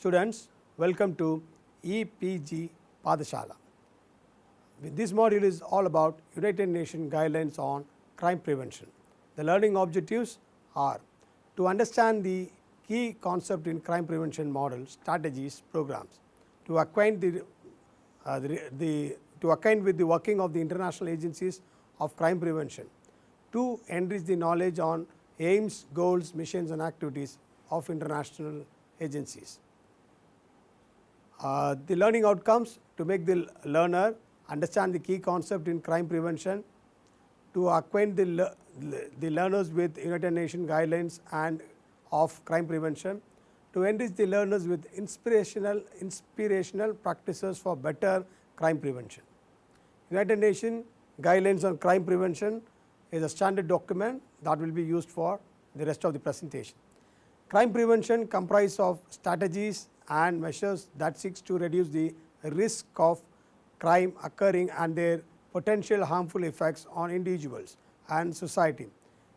Students, welcome to EPG Padashala. This module is all about United Nations guidelines on crime prevention. The learning objectives are to understand the key concept in crime prevention models, strategies, programs, to acquaint with the working of the international agencies of crime prevention, to enrich the knowledge on aims, goals, missions and activities of international agencies. The learning outcomes to make the learner understand the key concept in crime prevention, to acquaint the learners with United Nations guidelines and of crime prevention, to enrich the learners with inspirational practices for better crime prevention. United Nations guidelines on crime prevention is a standard document that will be used for the rest of the presentation. Crime prevention comprises of strategies and measures that seeks to reduce the risk of crime occurring and their potential harmful effects on individuals and society,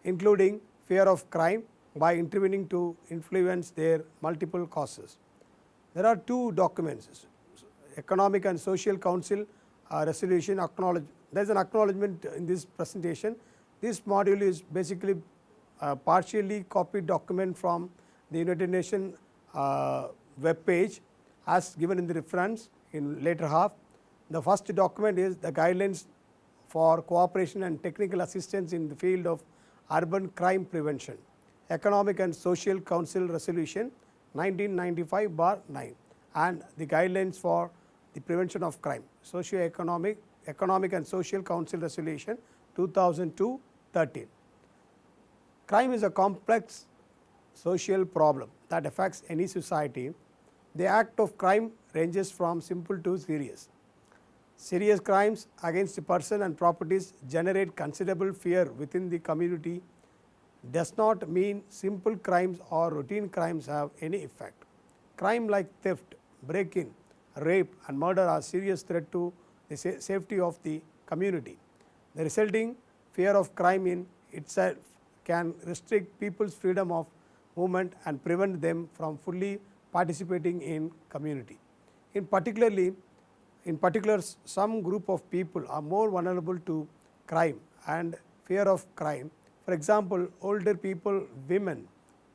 including fear of crime by intervening to influence their multiple causes. There are two documents, Economic and Social Council resolution acknowledge. There is an acknowledgement in this presentation. This module is basically a partially copied document from the United Nations web page as given in the reference in later half. The first document is the guidelines for cooperation and technical assistance in the field of urban crime prevention, Economic and Social Council resolution 1995/9, and the guidelines for the prevention of crime, Economic and Social Council resolution 2002-13. Crime is a complex social problem that affects any society. The act of crime ranges from simple to serious. Serious crimes against a person and properties generate considerable fear within the community. Does not mean simple crimes or routine crimes have any effect. Crime like theft, break-in, rape and murder are serious threat to the safety of the community. The resulting fear of crime in itself can restrict people's freedom of movement and prevent them from fully participating in community. In particular, some group of people are more vulnerable to crime and fear of crime. For example, older people, women,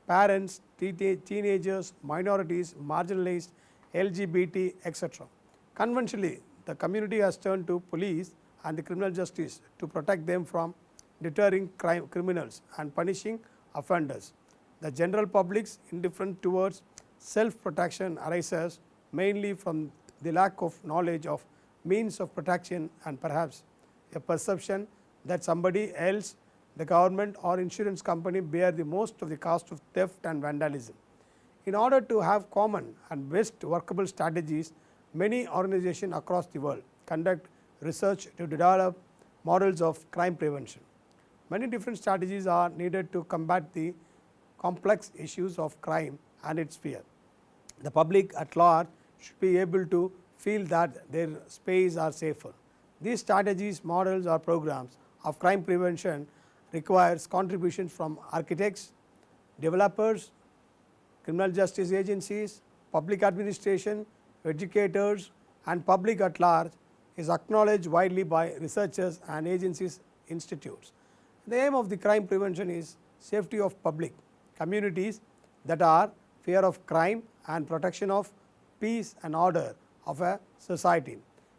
parents, teenagers, minorities, marginalized, LGBT, etc. Conventionally, the community has turned to police and the criminal justice to protect them from deterring criminals and punishing offenders. The general public's indifference towards self-protection arises mainly from the lack of knowledge of means of protection and perhaps a perception that somebody else, the government or insurance company, bear the most of the cost of theft and vandalism. In order to have common and best workable strategies, many organizations across the world conduct research to develop models of crime prevention. Many different strategies are needed to combat the complex issues of crime and its fear. The public at large should be able to feel that their space are safer. These strategies, models or programs of crime prevention requires contributions from architects, developers, criminal justice agencies, public administration, educators and public at large, is acknowledged widely by researchers and agencies, institutes. The aim of the crime prevention is safety of public communities, that are fear of crime and protection of peace and order of a society.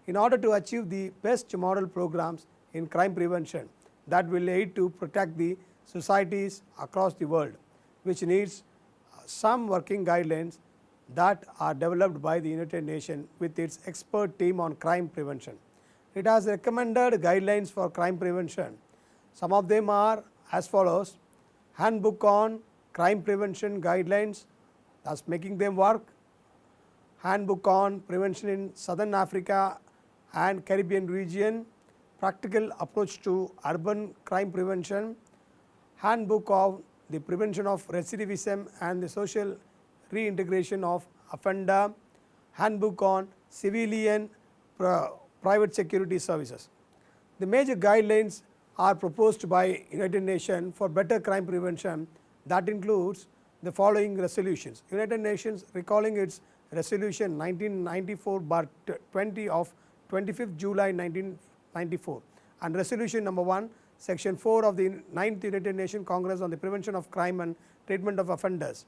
In order to achieve the best model programs in crime prevention that will aid to protect the societies across the world, which needs some working guidelines that are developed by the United Nations with its expert team on crime prevention. It has recommended guidelines for crime prevention. Some of them are as follows: Handbook on Crime Prevention Guidelines, thus making them work; Handbook on Prevention in Southern Africa and Caribbean region, Practical Approach to Urban Crime Prevention; Handbook of the Prevention of Recidivism and the Social Reintegration of Offender; Handbook on Civilian Private Security Services. The major guidelines are proposed by United Nations for better crime prevention. That includes the following resolutions. United Nations recalling its Resolution 1994/20 of 25th July 1994 and Resolution number 1, Section 4 of the 9th United Nations Congress on the Prevention of Crime and Treatment of Offenders,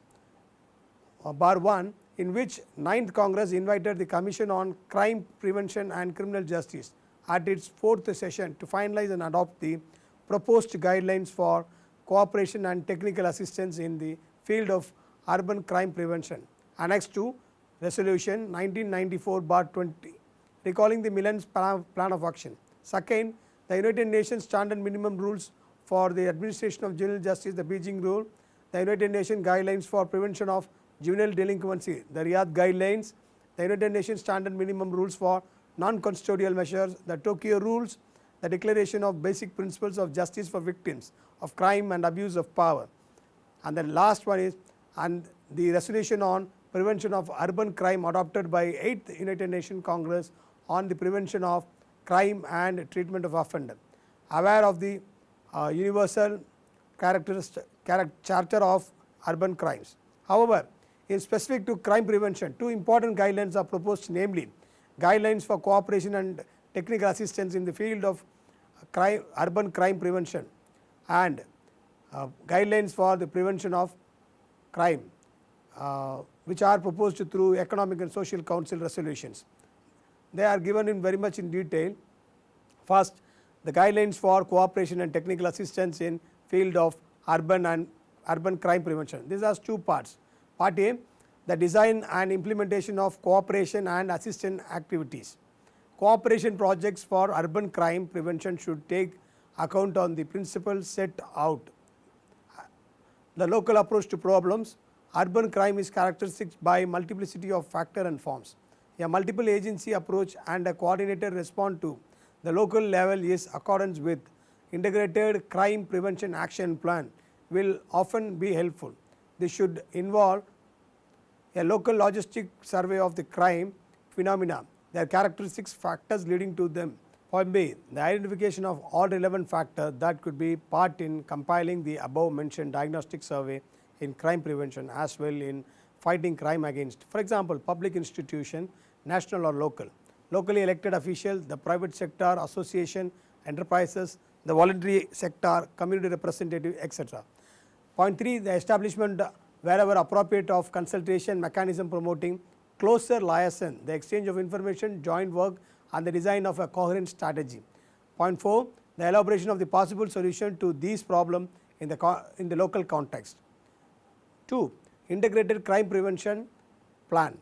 bar 1, in which 9th Congress invited the Commission on Crime Prevention and Criminal Justice at its 4th session to finalize and adopt the proposed guidelines for cooperation and technical assistance in the field of urban crime prevention, annexed to Resolution 1994/20, recalling the Millennium Plan of Action. Second, the United Nations Standard Minimum Rules for the Administration of Juvenile Justice, the Beijing Rule, the United Nations Guidelines for Prevention of Juvenile Delinquency, the Riyadh Guidelines, the United Nations Standard Minimum Rules for Non-Custodial Measures, the Tokyo Rules, the Declaration of Basic Principles of Justice for Victims of Crime and Abuse of Power. And the last one is the Resolution on Prevention of Urban Crime adopted by 8th United Nations Congress on the prevention of crime and treatment of offender. Aware of the universal character of urban crimes. However, in specific to crime prevention, two important guidelines are proposed, namely guidelines for cooperation and technical assistance in the field of urban crime prevention and guidelines for the prevention of crime, which are proposed through Economic and Social Council resolutions. They are given in very much in detail. First, the guidelines for cooperation and technical assistance in field of urban crime prevention. This has two parts. Part A, the design and implementation of cooperation and assistance activities. Cooperation projects for urban crime prevention should take account on the principles set out. The local approach to problems. Urban crime is characterized by multiplicity of factors and forms. A multiple agency approach and a coordinated response to the local level is accordance with integrated crime prevention action plan will often be helpful. This should involve a local logistic survey of the crime phenomena, their characteristics, factors leading to them. Point B, the identification of all relevant factors that could be part in compiling the above mentioned diagnostic survey in crime prevention as well in fighting crime against, for example, public institution, national or local, locally elected officials, the private sector, association, enterprises, the voluntary sector, community representative, etc. Point 3, the establishment wherever appropriate of consultation mechanism promoting closer liaison, the exchange of information, joint work and the design of a coherent strategy. Point 4, the elaboration of the possible solution to these problems in the local context. 2, integrated crime prevention plan.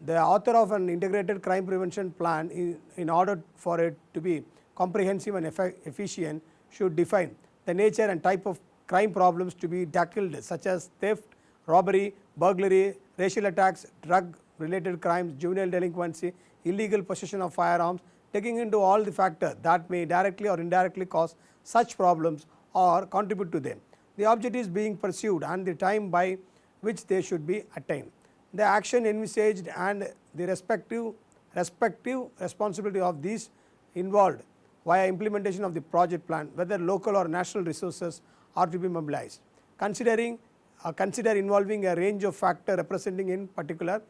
The author of an integrated crime prevention plan, in order for it to be comprehensive and efficient, should define the nature and type of crime problems to be tackled, such as theft, robbery, burglary, racial attacks, drug related crimes, juvenile delinquency, illegal possession of firearms, taking into all the factors that may directly or indirectly cause such problems or contribute to them, the objectives being pursued and the time by which they should be attained, the action envisaged and the respective responsibility of these involved via implementation of the project plan, whether local or national resources are to be mobilized. Consider involving a range of factors representing in particular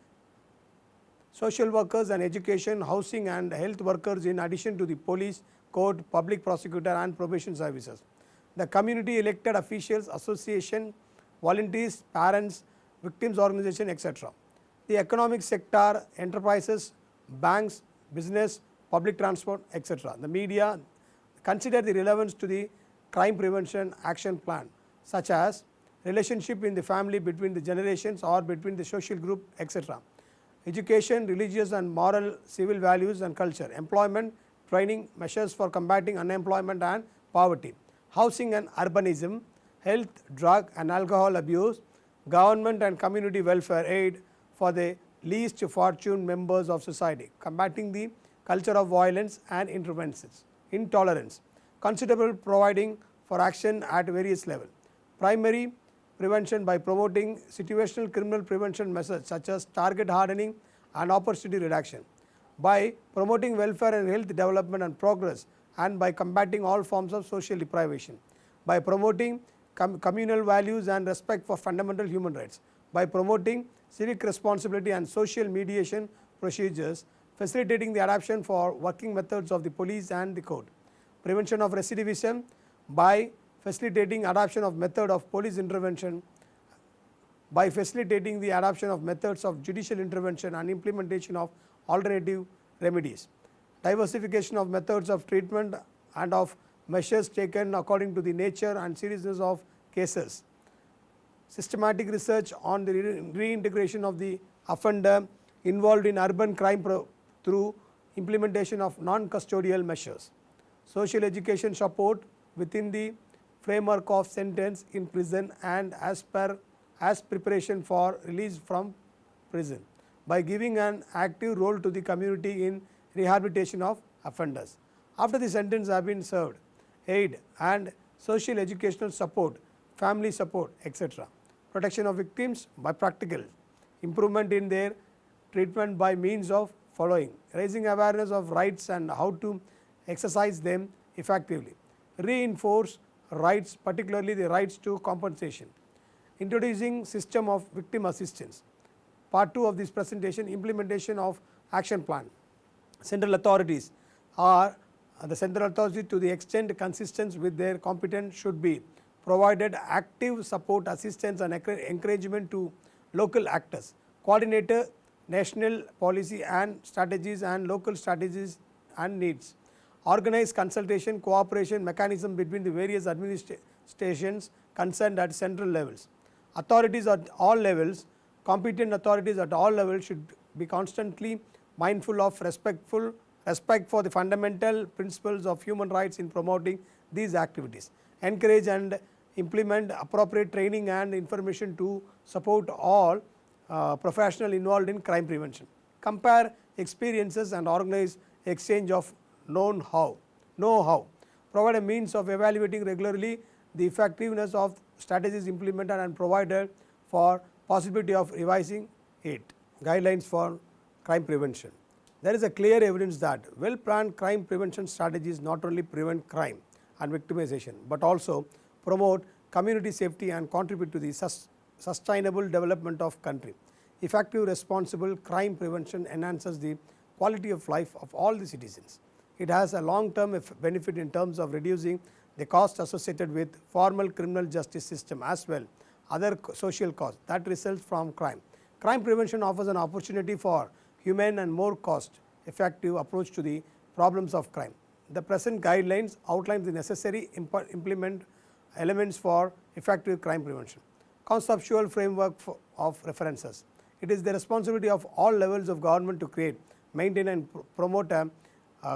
social workers and education, housing and health workers, in addition to the police, court, public prosecutor and probation services, the community elected officials, association, volunteers, parents, victims organization, etc. The economic sector, enterprises, banks, business, public transport, etc. The media. Consider the relevance to the crime prevention action plan, such as relationship in the family, between the generations or between the social group, etc. Education, religious and moral, civil values and culture, employment, training, measures for combating unemployment and poverty, housing and urbanism, health, drug and alcohol abuse, government and community welfare aid for the least fortunate members of society, combating the culture of violence and intolerance, considerable providing for action at various levels. Primary prevention by promoting situational criminal prevention measures such as target hardening and opportunity reduction, by promoting welfare and health development and progress, and by combating all forms of social deprivation, by promoting communal values and respect for fundamental human rights, by promoting civic responsibility and social mediation procedures, facilitating the adoption for working methods of the police and the court. Prevention of recidivism by facilitating adoption of method of police intervention, by facilitating the adoption of methods of judicial intervention and implementation of alternative remedies. Diversification of methods of treatment and of measures taken according to the nature and seriousness of cases. Systematic research on the reintegration of the offender involved in urban crime through implementation of non-custodial measures. Social education support within the framework of sentence in prison and as preparation for release from prison, by giving an active role to the community in rehabilitation of offenders. After the sentence have been served, aid and social educational support, family support, etc. Protection of victims by practical improvement in their treatment by means of following: raising awareness of rights and how to exercise them effectively, reinforce rights, particularly the rights to compensation, introducing system of victim assistance. Part 2 of this presentation, implementation of action plan. Central authorities are the central authority to the extent consistent with their competence should be provided active support, assistance and encouragement to local actors, coordinator national policy and strategies and local strategies and needs, organize consultation cooperation mechanism between the various administrations concerned at central levels. Authorities at all levels, competent authorities at all levels should be constantly mindful of respect for the fundamental principles of human rights in promoting these activities. Encourage and implement appropriate training and information to support all professionals involved in crime prevention. Compare experiences and organize exchange of know-how. Provide a means of evaluating regularly the effectiveness of strategies implemented and provided for possibility of revising it. Guidelines for crime prevention. There is a clear evidence that well-planned crime prevention strategies not only prevent crime and victimization, but also promote community safety and contribute to the sustainable development of country. Effective responsible crime prevention enhances the quality of life of all the citizens. It has a long-term benefit in terms of reducing the cost associated with formal criminal justice system as well other social costs that results from crime. Crime prevention offers an opportunity for humane and more cost-effective approach to the problems of crime. The present guidelines outline the necessary implement elements for effective crime prevention. Conceptual framework of references. It is the responsibility of all levels of government to create, maintain and promote a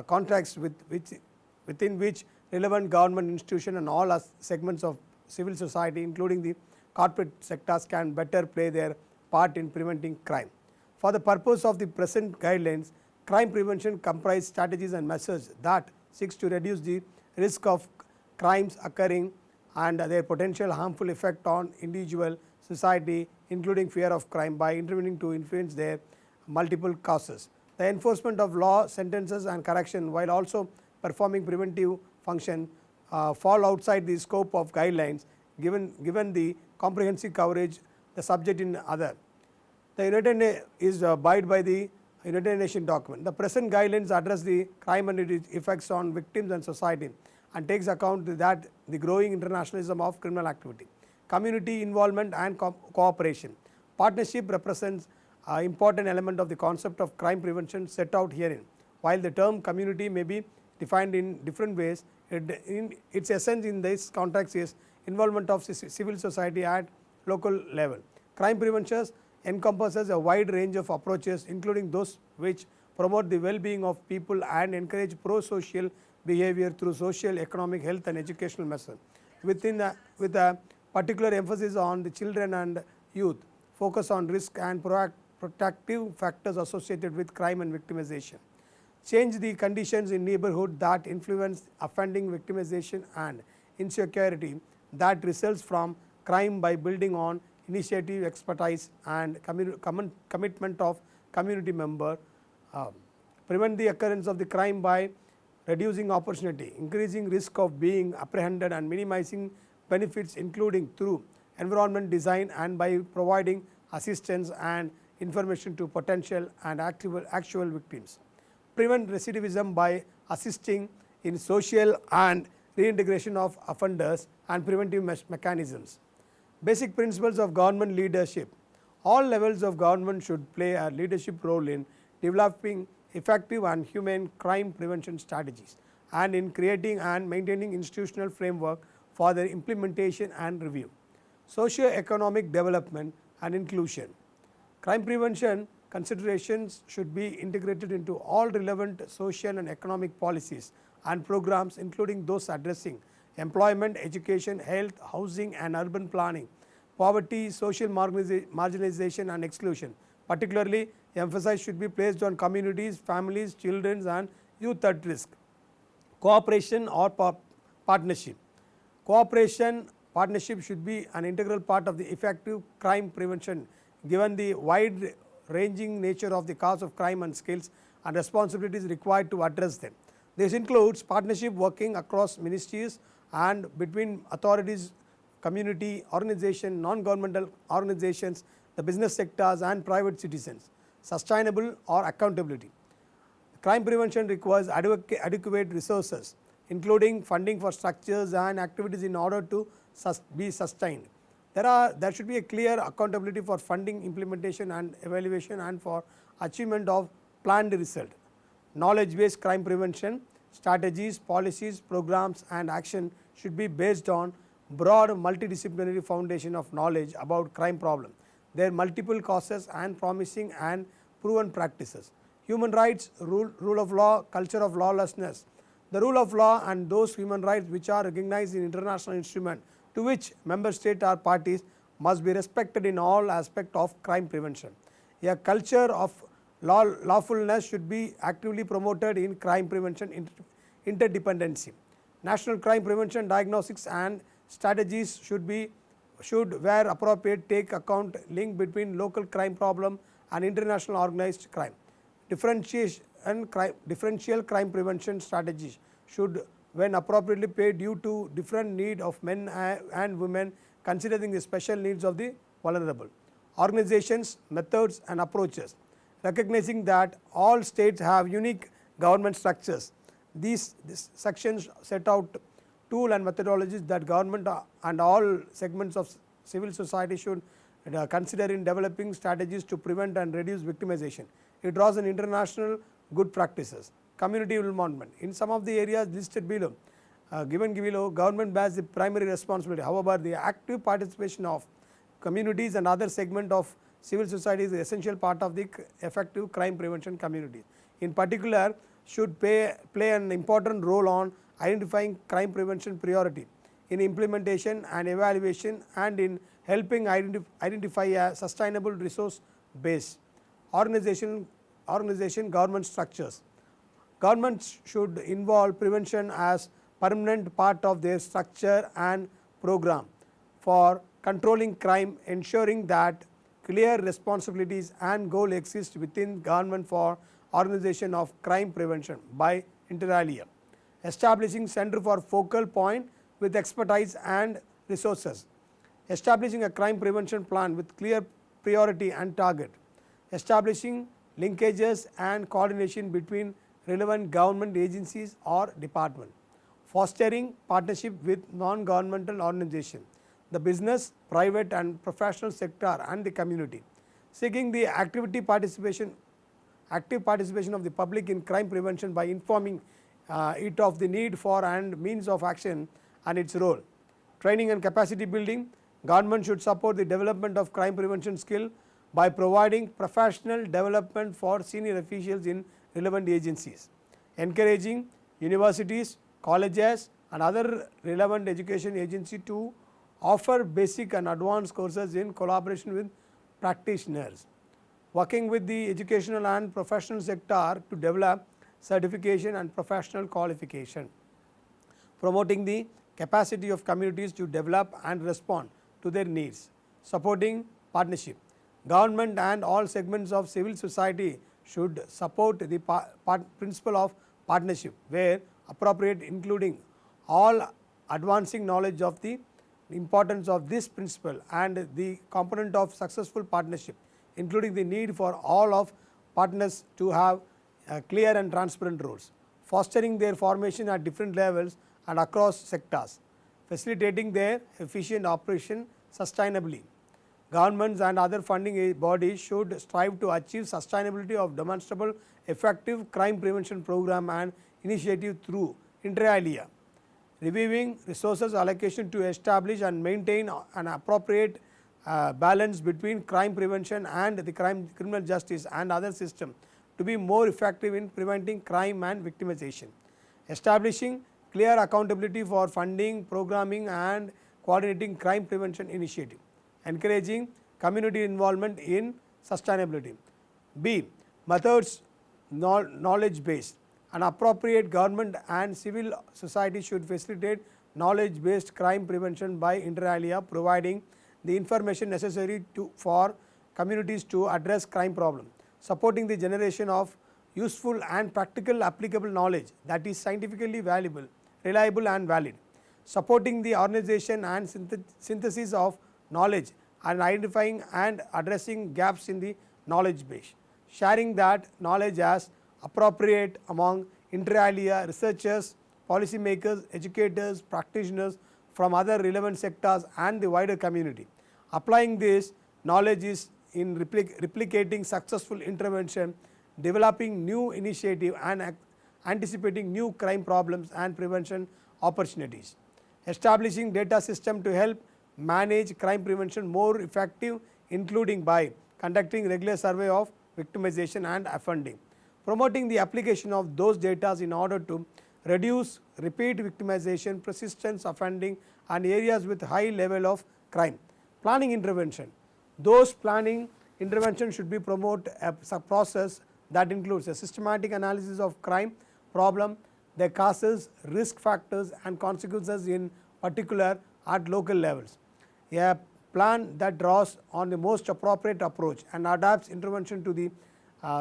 context within which relevant government institutions and all segments of civil society including the corporate sectors can better play their part in preventing crime. For the purpose of the present guidelines, crime prevention comprises strategies and measures that seeks to reduce the risk of crimes occurring and their potential harmful effect on individual society including fear of crime by intervening to influence their multiple causes. The enforcement of law, sentences and correction while also performing preventive function fall outside the scope of guidelines given the comprehensive coverage the subject in other. The United is abide by the United Nations document. The present guidelines address the crime and its effects on victims and society and takes account that the growing internationalism of criminal activity. Community involvement and cooperation. Partnership represents an important element of the concept of crime prevention set out herein. While the term community may be defined in different ways, its essence in this context is involvement of civil society at local level. Crime prevention encompasses a wide range of approaches including those which promote the well-being of people and encourage pro-social behavior through social, economic, health and educational measures. With a particular emphasis on the children and youth, focus on risk and protective factors associated with crime and victimization. Change the conditions in neighborhood that influence offending, victimization and insecurity that results from crime by building on initiative, expertise and commitment of community member. Prevent the occurrence of the crime by reducing opportunity, increasing risk of being apprehended and minimizing benefits including through environment design and by providing assistance and information to potential and actual victims. Prevent recidivism by assisting in social and reintegration of offenders and preventive mechanisms. Basic principles of government leadership. All levels of government should play a leadership role in developing effective and humane crime prevention strategies and in creating and maintaining institutional framework for their implementation and review. Socio-economic development and inclusion. Crime prevention considerations should be integrated into all relevant social and economic policies and programs, including those addressing employment, education, health, housing and urban planning, poverty, social marginalization and exclusion. Particularly, emphasis should be placed on communities, families, children and youth at risk. Cooperation or partnership. Partnership should be an integral part of the effective crime prevention, given the wide ranging nature of the cause of crime and skills and responsibilities required to address them. This includes partnership working across ministries and between authorities, community, organization, non-governmental organizations, the business sectors and private citizens. Sustainable or accountability. Crime prevention requires adequate resources, including funding for structures and activities in order to be sustained. There should be a clear accountability for funding, implementation and evaluation and for achievement of planned result. Knowledge-based crime prevention strategies, policies, programs and action should be based on broad multidisciplinary foundation of knowledge about crime problem, their multiple causes and promising and proven practices. Human rights, rule of law, culture of lawlessness. The rule of law and those human rights which are recognized in international instruments to which member states are parties must be respected in all aspects of crime prevention. A culture of lawfulness should be actively promoted in crime prevention interdependency. National crime prevention diagnostics and strategies should where appropriate take account link between local crime problem and international organized crime. Differential crime prevention strategies should when appropriately pay due to different need of men and women, considering the special needs of the vulnerable. Organizations, methods and approaches. Recognizing that all states have unique government structures, these sections set out tool and methodologies that government and all segments of civil society should consider in developing strategies to prevent and reduce victimization. It draws on international good practices. Community involvement. In some of the areas listed below, government bears the primary responsibility. However, the active participation of communities and other segment of civil society is an essential part of the effective crime prevention community. In particular, should play an important role on identifying crime prevention priority in implementation and evaluation and in helping identify a sustainable resource base. Organization government structures. Governments should involve prevention as permanent part of their structure and program for controlling crime, ensuring that clear responsibilities and goal exist within government for organization of crime prevention by inter alia. Establishing center for focal point with expertise and resources. Establishing a crime prevention plan with clear priority and target. Establishing linkages and coordination between relevant government agencies or department. Fostering partnership with non-governmental organizations, the business, private and professional sector and the community. Seeking the active participation of the public in crime prevention by informing it of the need for and means of action and its role. Training and capacity building. Government should support the development of crime prevention skill by providing professional development for senior officials in relevant agencies. Encouraging universities, colleges and other relevant education agencies to offer basic and advanced courses in collaboration with practitioners. Working with the educational and professional sector to develop certification and professional qualification. Promoting the capacity of communities to develop and respond to their needs. Supporting partnership. Government and all segments of civil society should support the principle of partnership where appropriate, including all advancing knowledge of the the importance of this principle and the component of successful partnership, including the need for all of partners to have clear and transparent roles, fostering their formation at different levels and across sectors, facilitating their efficient operation sustainably. Governments and other funding bodies should strive to achieve sustainability of demonstrable effective crime prevention program and initiative through inter alia, reviewing resources allocation to establish and maintain an appropriate balance between crime prevention and the criminal justice and other systems to be more effective in preventing crime and victimization, establishing clear accountability for funding, programming and coordinating crime prevention initiative, encouraging community involvement in sustainability. B. Methods knowledge based. An appropriate government and civil society should facilitate knowledge based crime prevention by inter alia, providing the information necessary for communities to address crime problems, supporting the generation of useful and practical applicable knowledge that is scientifically valuable, reliable and valid, supporting the organization and synthesis of knowledge and identifying and addressing gaps in the knowledge base, sharing that knowledge as appropriate among inter alia researchers, policymakers, educators, practitioners from other relevant sectors and the wider community. Applying this knowledge is in replicating successful intervention, developing new initiative and anticipating new crime problems and prevention opportunities, establishing data system to help manage crime prevention more effective, including by conducting regular survey of victimization and offending, promoting the application of those data in order to reduce repeat victimization, persistence, offending and areas with high level of crime. Planning intervention. Those planning intervention should be promote a process that includes a systematic analysis of crime problem, their causes, risk factors and consequences in particular at local levels. A plan that draws on the most appropriate approach and adapts intervention to the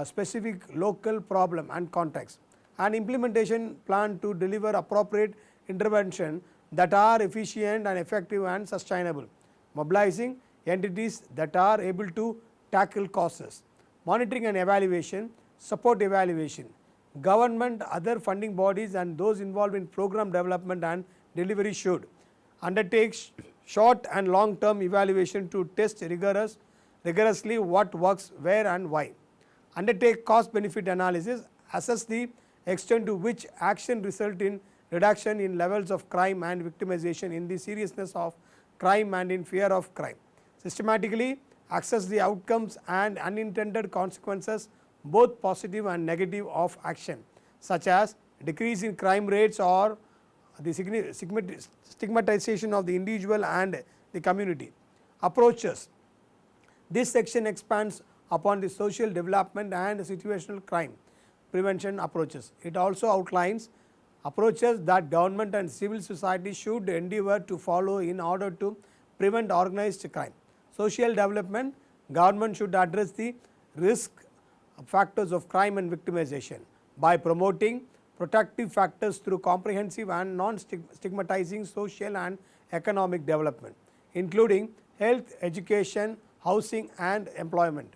specific local problem and context. An implementation plan to deliver appropriate intervention that are efficient and effective and sustainable, mobilizing entities that are able to tackle causes. Monitoring and evaluation, support evaluation. Government, other funding bodies and those involved in program development and delivery should undertake short and long term evaluation to test rigorously what works where and why. Undertake cost benefit analysis, assess the extent to which action result in reduction in levels of crime and victimization, in the seriousness of crime and in fear of crime. Systematically assess the outcomes and unintended consequences, both positive and negative, of action, such as decrease in crime rates or the stigmatization of the individual and the community. Approaches. This section expands upon the social development and situational crime prevention approaches. It also outlines approaches that government and civil society should endeavor to follow in order to prevent organized crime. Social development. Government should address the risk factors of crime and victimization by promoting protective factors through comprehensive and non-stigmatizing social and economic development, including health, education, housing and employment.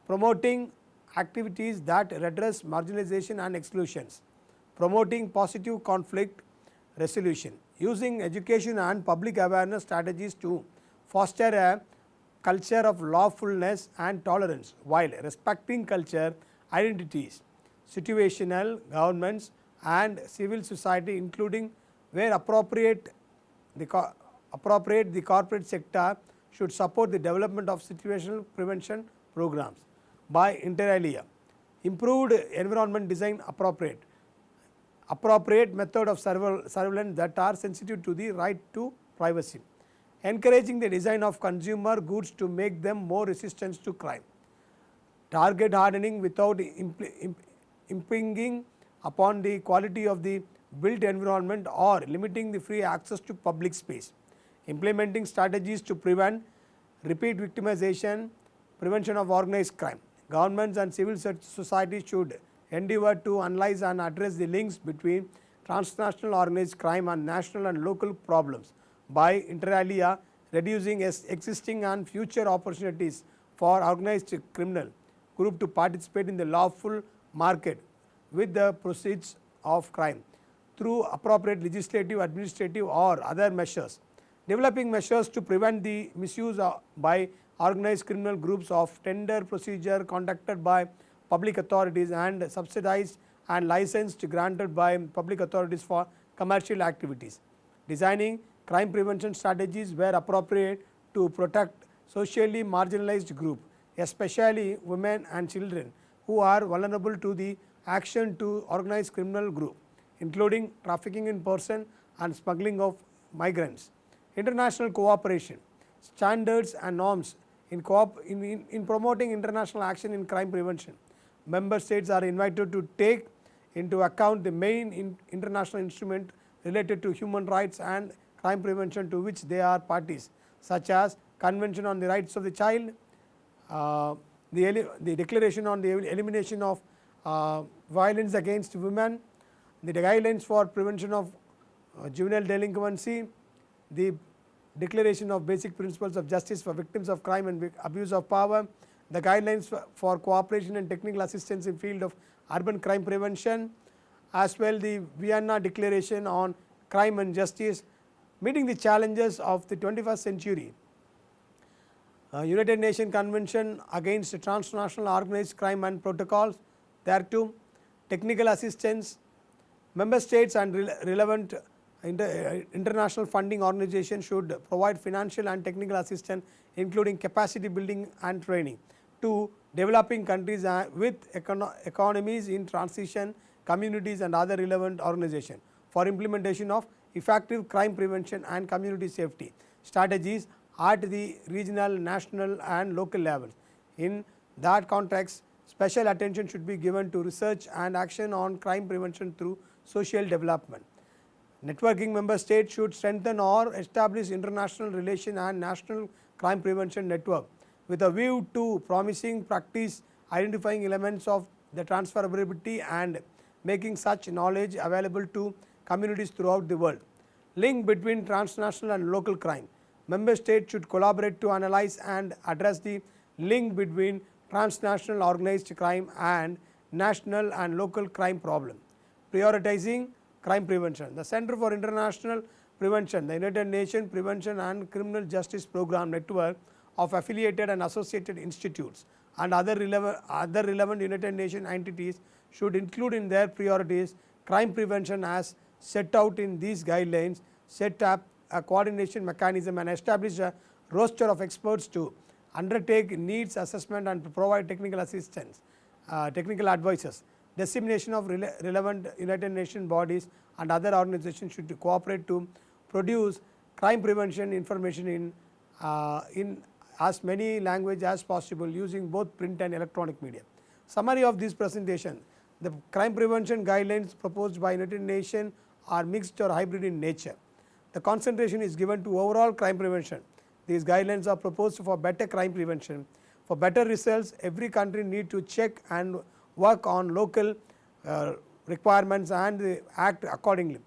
Promoting activities that redress marginalization and exclusions. Promoting positive conflict resolution, using education and public awareness strategies to foster a culture of lawfulness and tolerance while respecting culture identities. Situational governments and civil society, including where appropriate the corporate sector should support the development of situational prevention programs by inter alia. Improved environment design appropriate method of surveillance that are sensitive to the right to privacy, encouraging the design of consumer goods to make them more resistant to crime. Target hardening without impinging upon the quality of the built environment or limiting the free access to public space. Implementing strategies to prevent repeat victimization, prevention of organized crime. Governments and civil society should endeavor to analyze and address the links between transnational organized crime and national and local problems by inter alia, reducing existing and future opportunities for organized criminal group to participate in the lawful market with the proceeds of crime through appropriate legislative, administrative or other measures. Developing measures to prevent the misuse by organized criminal groups of tender procedure conducted by public authorities and subsidized and licensed granted by public authorities for commercial activities. Designing crime prevention strategies where appropriate to protect socially marginalized group, especially women and children who are vulnerable to the action to organized criminal group, including trafficking in person and smuggling of migrants. International cooperation, standards and norms in promoting international action in crime prevention. Member states are invited to take into account the main international instrument related to human rights and crime prevention to which they are parties, such as Convention on the Rights of the Child, the Declaration on the Elimination of Violence Against Women, the Guidelines for Prevention of Juvenile Delinquency, the Declaration of Basic Principles of Justice for Victims of Crime and Abuse of Power, the Guidelines for Cooperation and Technical Assistance in field of urban crime prevention, as well the Vienna Declaration on Crime and Justice, meeting the challenges of the 21st century. United Nations Convention against Transnational Organized Crime and Protocols thereto, technical assistance. Member states and relevant international funding organizations should provide financial and technical assistance, including capacity building and training, to developing countries with economies in transition, communities and other relevant organizations for implementation of effective crime prevention and community safety strategies at the regional, national and local levels. In that context, special attention should be given to research and action on crime prevention through social development. Networking member states should strengthen or establish international relation and national crime prevention network with a view to promising practice, identifying elements of the transferability and making such knowledge available to communities throughout the world. Link between transnational and local crime. Member states should collaborate to analyze and address the link between transnational organized crime and national and local crime problem. Prioritizing crime prevention. The Center for International Prevention, the United Nations Prevention and Criminal Justice Program network of affiliated and associated institutes and other relevant United Nations entities should include in their priorities crime prevention as set out in these guidelines, set up a coordination mechanism and establish a roster of experts to undertake needs assessment and provide technical assistance, technical advices. Dissemination of relevant United Nations bodies and other organizations should cooperate to produce crime prevention information in as many languages as possible using both print and electronic media. Summary of this presentation: the crime prevention guidelines proposed by United Nations are mixed or hybrid in nature. The concentration is given to overall crime prevention. These guidelines are proposed for better crime prevention. For better results, every country need to check and work on local requirements and act accordingly.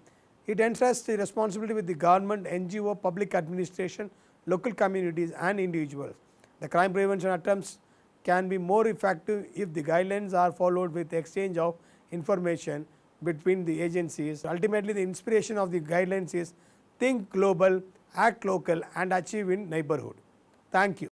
It entrusts the responsibility with the government, NGO, public administration, local communities and individuals. The crime prevention attempts can be more effective if the guidelines are followed with exchange of information between the agencies. Ultimately, the inspiration of the guidelines is think global, act local and achieve in neighborhood. Thank you.